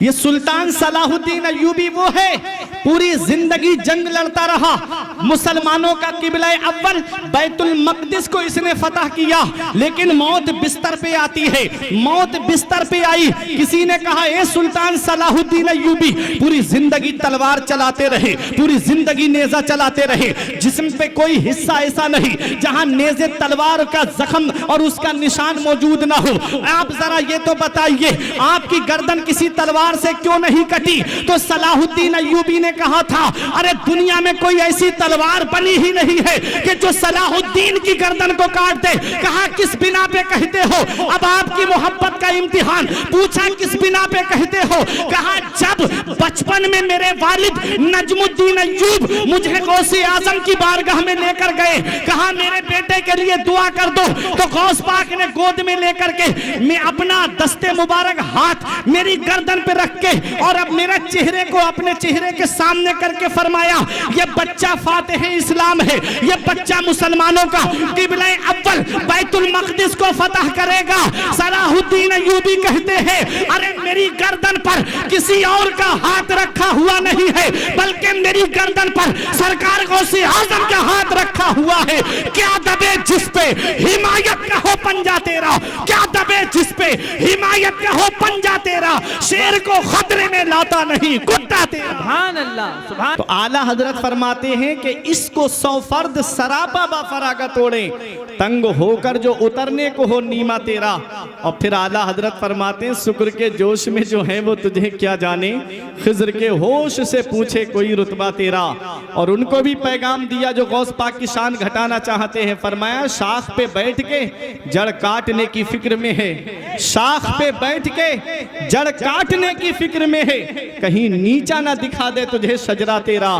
ये सुल्तान सलाहुद्दीन अय्यूबी वो है, पूरी जिंदगी जंग लड़ता रहा। मुसलमानों का किबला अव्वल बैतुल मक़दिस को इसने फतह किया, लेकिन मौत बिस्तर पे आती है। मौत बिस्तर पे आई, किसी ने कहा ए सुल्तान सलाहुद्दीन अय्यूबी पूरी जिंदगी तलवार चलाते रहे, पूरी जिंदगी नेजा चलाते रहे, जिस्म पे कोई हिस्सा ऐसा नहीं जहां नेजे तलवार का जख्म और उसका निशान मौजूद ना हो। आप जरा ये तो बताइए, आपकी गर्दन किसी तलवार से क्यों नहीं कटी? तो सलाहुद्दीन अय्यूबी ने कहा था, अरे दुनिया में कोई ऐसी तलवार बनी ही नहीं है कि जो सलाहुद्दीन की गर्दन को काट दे। कहा किस बिना पे कहते हो? अब आपकी मोहब्बत का इम्तिहान पूछा, किस बिना पे कहते हो? कहा जब बचपन में मेरे वालिद नजमुद्दीन अय्यूब मुझे गौसे आजम की बारगाह में लेकर गए, कहा मेरे बेटे के लिए दुआ कर दो, तो गौस पाक ने गोद में लेकर के मैं अपना दस्ते मुबारक हाथ मेरी गर्दन पे रख के और अब मेरे चेहरे को अपने चेहरे के सामने करके फरमाया, ये बच्चा फातिह इस्लाम है, ये बच्चा मुसलमानों का किबला अव्वल बैतुल मक़दिस को फतह करेगा। सलाहुद्दीन अय्यूबी कहते हैं, अरे मेरी गर्दन पर किसी और का हाथ रखा हुआ नहीं है, बल्कि मेरी गर्दन पर सरकार गौसे आजम का हाथ रखा हुआ है। क्या दबे जिस पे हिमायत का हो पंजा तेरा, क्या दबे जिस पे हिमायत का हो पंजा तेरा, शेर को खतरे में लाता नहीं कुत्ता तेरा। सुभान अल्लाह, सुभान। तो आला हजरत फरमाते हैं कि इसको 100 फर्द सरापा बाफरागा तोड़े, तंग होकर जो उतरने को हो नीमा तेरा। और फिर आला हजरत फरमाते हैं, शुक्र के जोश में जो है वो तुझे क्या जाने, खिज़र के होश से पूछे कोई रुतबा तेरा। और उनको भी पैगाम दिया जो गौस पाक की शान घटाना चाहते हैं। फरमाया शाख पे बैठ के जड़ काटने की फिक्र में है, शाख पे बैठ के जड़ काटने की फिक्र में है, कहीं नीचा ना दिखा दे तुझे शजरा तेरा,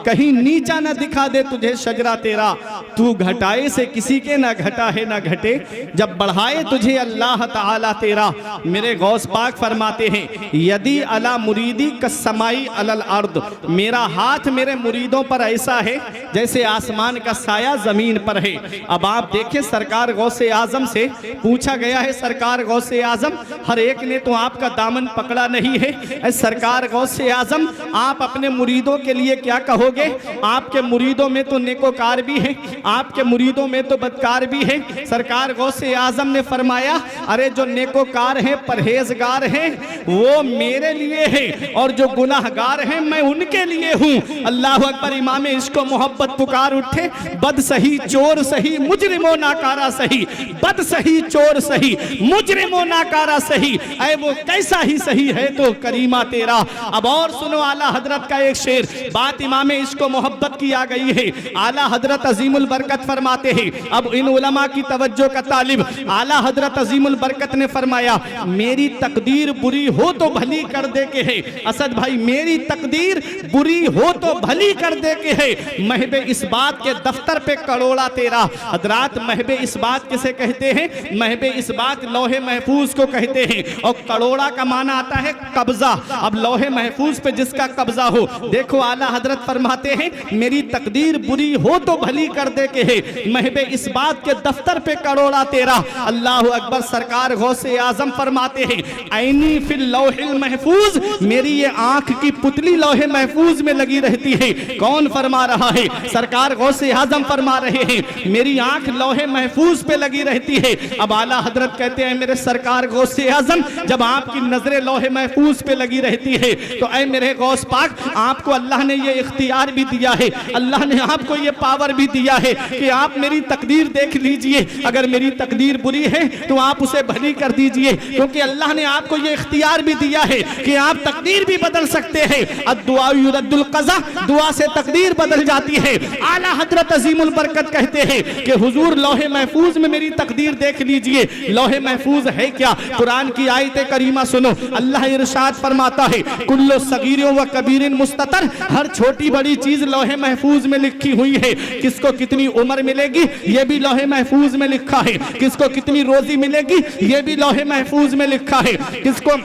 कहीं नीचा ना दिखा दे तुझे शजरा तेरा। तू घटाए से किसी के ना घटा है ना घटे, जब बढ़ाए तुझे अल्लाह ताला तेरा। मेरे गौस पाक फरमाते हैं, यदि अला मुरीदी कसमाई अलल अर्द, मेरा हाथ मेरे मुरीदों पर ऐसा है जैसे आसमान का साया जमीन पर है। अब आप देखें, सरकार गौसे आजम से पूछा गया है, सरकार गौसे आजम हर एक ने तो आपका दामन पकड़ा नहीं है, सरकार गौसे आजम आप अपने मुरीदों के लिए क्या कहोगे? आपके मुरीदों में तो नेकोकार भी है, आपके मुरीदों में तो बदकार भी है। सरकार गौसे आजम ने फरमाया, अरे जो नेकोकार हैं परहेजगार हैं वो मेरे लिए है, और जो गुनाहगार हैं मैं उनके लिए हूँ। अल्लाह अकबर। इमाम इश्क मोहब्बत पुकार उठे, बद सही चोर सही मुजरिमो नाकारा सही, बद सही चोर सही मुजरिमो नाकारा सही, ऐ वो कैसा ही सही है तो करीमा तेरा। अब और सुनो आला हजरत का एक शेर, बात इमाम इश्क मोहब्बत की आ गई है। आला हजरत अजीमुल बरकत फरमाते हैं, अब इन उलमा की तवज्जो का तालिब, आला हजरत अजीमुल बरकत ने फरमाया, मेरी तकदीर बुरी हो तो भली कर दे के है। असद भाई, मेरी तकदीर बुरी हो तो भली कर दे के है, महबे इस बात के दफ्तर पे करोड़ा तेरा। हजरात महबे इस बात किसे कहते हैं? महबे इस बात लौहे महफूज को कहते हैं, और करोड़ा का माना आता है कब्जा। अब लौहे महफूज पे जिसका कब्जा हो, देखो आला हजरत फरमाते हैं, मेरी तकदीर बुरी हो तो भली कर दे के है, महबे इस बात के दफ्तर पे करोड़ा तेरा। अल्लाह अकबर। सरकार गौसे आजम फरमाते हैं, ऐनी फिल लौहिल महफूज, मेरी ये आंख की पुतली लौहे महफूज में लगी रहती है। कौन फरमा रहा है? सरकार गौसे आजम फरमा रहे हैं, मेरी आंख लौहे महफूज पे लगी रहती है। अब आला हजरत कहते हैं, मेरे सरकार गौसे आजम, जब आपकी नजरें लौहे महफूज पे लगी रहती है तो ऐ मेरे गौस पाक, आपको अल्लाह ने ये इख्तियार भी दिया है, अल्लाह ने आपको ये पावर भी दिया है कि आप मेरी तकदीर देख लीजिए, अगर मेरी तकदीर बुरी है तो आप उसे भली कर दीजिए, क्योंकि अल्लाह ने आपको ये इख्तियार भी दिया है कि आप तकदीर भी बदल सकते हैं। अद्दुआ युरद्दुल क़ज़ा, दुआ से तकदीर बदल जाती है। आला हजरत अजीमुल बरकत कहते हैं कि हुजूर लौहे महफूज में मेरी तकदीर देख लीजिए। लौहे महफूज है क्या? कुरान की आयत करीमा सुनो, अल्लाह इरशाद फरमाता है, कुल्लु सगीरिन व कबीरिन मुस्ततर, हर छोटी बड़ी बड़ी चीज लौहे महफूज में लिखी हुई है। किसको कितनी उम्र मिलेगी ये भी लौहे महफूज में लिखा है। किसको कितनी रोजी मिलेगी ये भी लौहे महफूज में लिखा है। किसको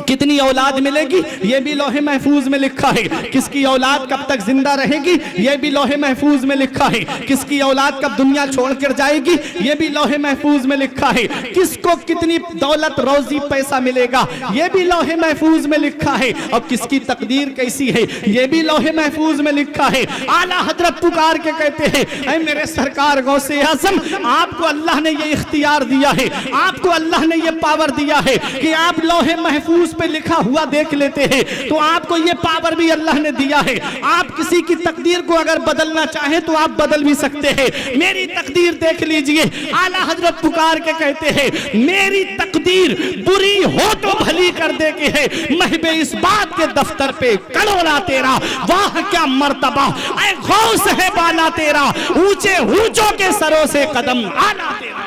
कितनी औलाद मिलेगी ये भी लौहे महफूज में लिखा है। किसकी औलाद कब तक जिंदा रहेगी ये भी लौहे महफूज में लिखा है। किसकी औलाद कब दुनिया छोड़कर जाएगी ये भी लौहे महफूज में लिखा है। किसको कितनी दौलत रोजी पैसा मिलेगा ये भी लौहे महफूज में लिखा है। और किसकी तकदीर कैसी है ये भी लौहे महफूज में लिखा है। आला हजरत पुकार के कहते हैं, ऐ मेरे सरकार गौसे आज़म, आपको अल्लाह ने ये इख्तियार दिया है, आपको अल्लाह ने ये पावर दिया है कि आप लौहे महफूज पे लिखा हुआ देख लेते हैं। तो आपको ये पावर भी अल्लाह ने दिया है। आप किसी की तकदीर को अगर बदलना चाहें तो आप बदल भी सकते हैं। मेरी तकदीर देख लीजिए। आला हजरत पुकार के कहते हैं, मेरी तकदीर बुरी हो तो भली कर दे के है, महबे इस बात के दफ्तर पे कड़ोला तेरा, वाह क्या मर्तबा, ऐ गौस है बाला तेरा, ऊंचे ऊंचों के सरों से कदम आला तेरा।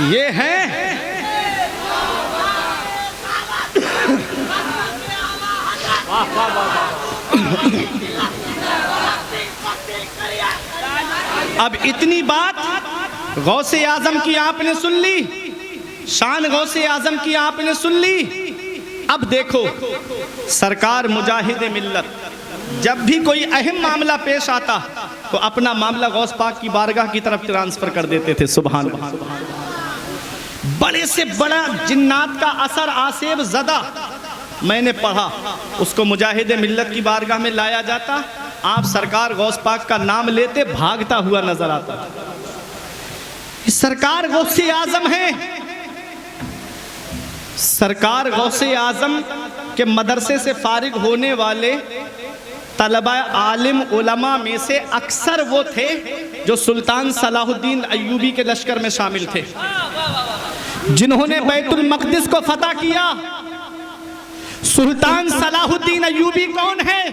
ये है अब इतनी बात गौसे आजम की आपने सुन ली, शान गौसे आजम की आपने सुन ली। अब देखो सरकार मुजाहिद मिल्लत जब भी कोई अहम मामला पेश आता तो अपना मामला गौस पाक की बारगाह की तरफ ट्रांसफर कर देते थे। सुभान अल्लाह। बड़े से बड़ा जिन्नात का असर आसेब ज़दा मैंने पढ़ा, उसको मुजाहिद मिल्लत की बारगाह में लाया जाता, आप सरकार गौस पाक का नाम लेते भागता हुआ नजर आता। सरकार गौसे आजम है। सरकार गौसे आजम के मदरसे से फारिग होने वाले तलबा आलिम उलमा में से अक्सर वो थे जो सुल्तान सलाहुद्दीन अय्यूबी के लश्कर में शामिल थे, जिन्होंने बैतुल मक़दिस को फतह किया। सुल्तान सलाहुद्दीन अय्यूबी कौन है?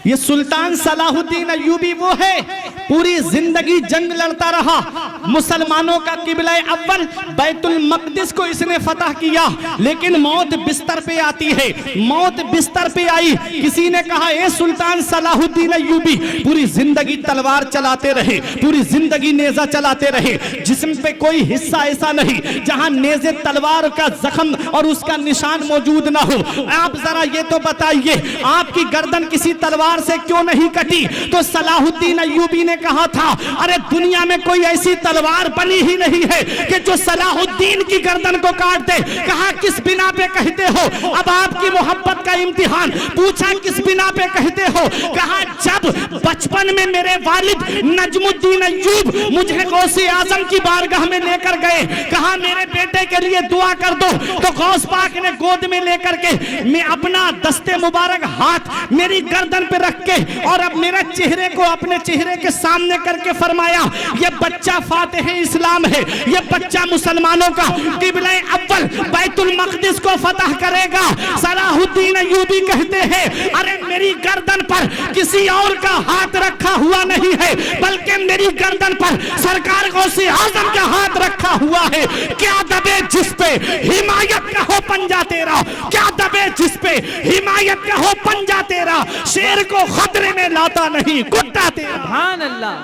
ये सुल्तान सलाहुद्दीन अय्यूबी वो है, पूरी जिंदगी जंग लड़ता रहा, मुसलमानों का किबला अव्वल बैतुल मक़दिस को इसने फतह किया, लेकिन मौत बिस्तर पे आती है। मौत बिस्तर पे आई, किसी ने कहा ए सुल्तान सलाहुद्दीन अय्यूबी पूरी जिंदगी तलवार चलाते रहे, पूरी जिंदगी नेजा चलाते रहे, जिस्म पे कोई हिस्सा ऐसा नहीं जहां नेजे तलवार का जख्म और उसका निशान मौजूद ना हो। आप जरा ये तो बताइए आपकी गर्दन किसी तलवार से क्यों नहीं कटी? तो सलाहुद्दीन अय्यूबी ने कहा था, अरे दुनिया में कोई ऐसी तलवार बनी ही नहीं है कि जो सलाहुद्दीन की गर्दन को काट दे। कहा किस बिना पे कहते हो? अब आपकी मोहब्बत का इम्तिहान पूछा, किस बिना पे कहते हो? कहा जब बचपन में मेरे वालिद नजमुद्दीन अय्यूब मुझे गौसे आजम की बारगाह में लेकर गए, कहा मेरे बेटे के लिए दुआ कर दो, तो गौस पाक ने गोद में लेकर के मैं अपना दस्ते मुबारक हाथ मेरी गर्दन पे रख के और अब मेरे चेहरे को अपने चेहरे के सामने करके फरमाया, ये बच्चा फातिह इस्लाम है, ये बच्चा मुसलमानों का किबला अव्वल बैतुल मक़दिस को फतह करेगा। सलाहुद्दीन अय्यूबी कहते हैं, अरे मेरी गर्दन पर किसी और का हाथ रखा हुआ नहीं है, बल्कि मेरी गर्दन पर सरकार गौसे आजम का हाथ रखा हुआ है। क्या दबे जिस पे हिमायत का हो पंजा तेरा, क्या दबे जिस पे हिमायत का हो पंजा तेरा, शेर को खतरे में लाता नहीं कुत्ता तेरा।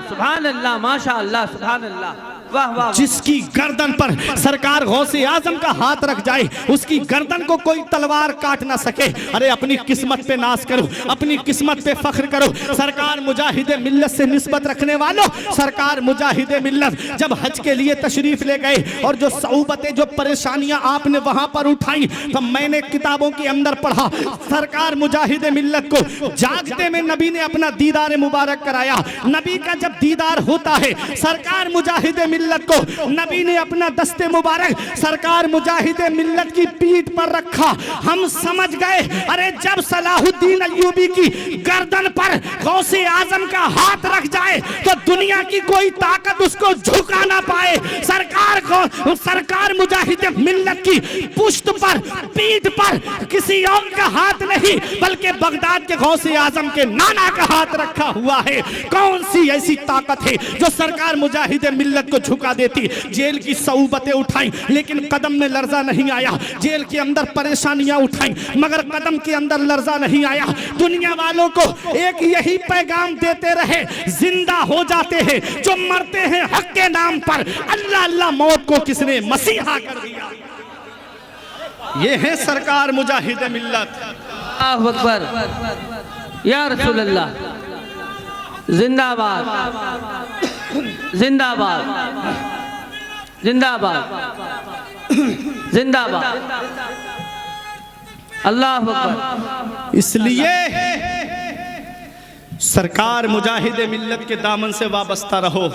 सुभान अल्लाह, माशा अल्लाह, सुभान अल्लाह, वाह वाह। जिसकी गर्दन पर सरकार गौसे आजम का हाथ रख जाए उसकी गर्दन को कोई तलवार काट ना सके। अरे अपनी किस्मत पे नाज करो, अपनी किस्मत पे फख्र करो। सरकार मुजाहिद मिल्लत से निस्बत रखने वालों, सरकार मुजाहिद मिल्लत जब हज के लिए तशरीफ ले गए और जो सऊबतें जो परेशानियां आपने वहां पर उठाई, तो मैंने किताबों के अंदर पढ़ा, सरकार मुजाहिद मिल्लत को जागते में नबी ने अपना दीदार मुबारक कराया। नबी का जब दीदार होता है सरकार मुजाहिद मिल्लत को नबी ने अपना दस्ते मुबारक सरकार मुजाहिद मिल्लत की पीठ पर रखा। हम समझ गए, अरे जब सलाहुद्दीन अय्यूबी की गर्दन पर गौसे आजम का हाथ रख जाए तो दुनिया की कोई ताकत उसको झुका ना पाए। सरकार मुजाहिद मिल्लत की पुश्त पर पीठ पर किसी और का हाथ नहीं बल्कि बगदाद के गौसे आजम के नाना का हाथ रखा हुआ है। कौन सी ऐसी ताकत है जो सरकार मुजाहिद मिल्लत को झुका देती। जेल की सऊबतें उठाई लेकिन कदम में लर्जा नहीं आया। जेल के अंदर परेशानियां उठाई मगर कदम के अंदर लर्जा नहीं आया। दुनिया वालों को एक यही पैगाम देते रहे, जिंदा हो जाते हैं जो मरते हैं हक के नाम पर। अल्लाह अल्लाह मौत को किसने मसीहा कर दिया। ये है सरकार मुजाहिद मिल्लत। अल्लाहु अकबर या रसूल अल्लाह। जिंदाबाद जिंदाबाद जिंदाबाद जिंदाबाद। अल्लाहु अकबर। इसलिए सरकार मुजाहिद मिल्लत के दामन से वाबस्ता रहो।